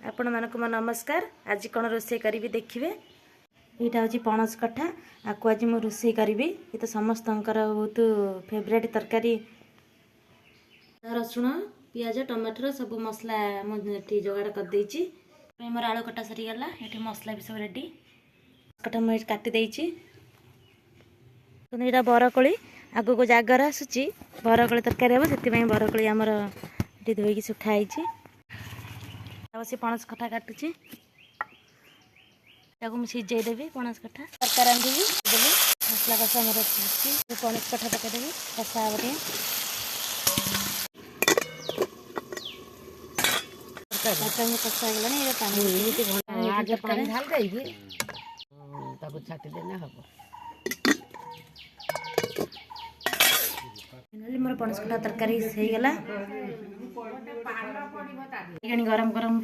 आपण मानक मो नमस्कार। आज कौन रोसे करी देखिए। यहाँ हूँ पणस कठा आपको आज मुझे रोसे करी। ये तो समस्त बहुत फेवरेट तरकारी। रसुण पियाज टमाटर सब मसला मुझे जोगाड़ कर देची। मोर आलू कटा सरीगला। ये मसला भी सब रेडी। कटा मुझे काटी देची। यहाँ बरकोली आग को जगार आसूची बरकोली तरकारी हम से बरकोली आमर धोईकी सुखाई। से पणस कठा काटुची सिझे देवी। पणस कठा तरकार रांधि मसला कषा मोर पणस कठा पकईदेवी कषा हम कषा मोर पणस कठा तरकारी गला। गरम गरम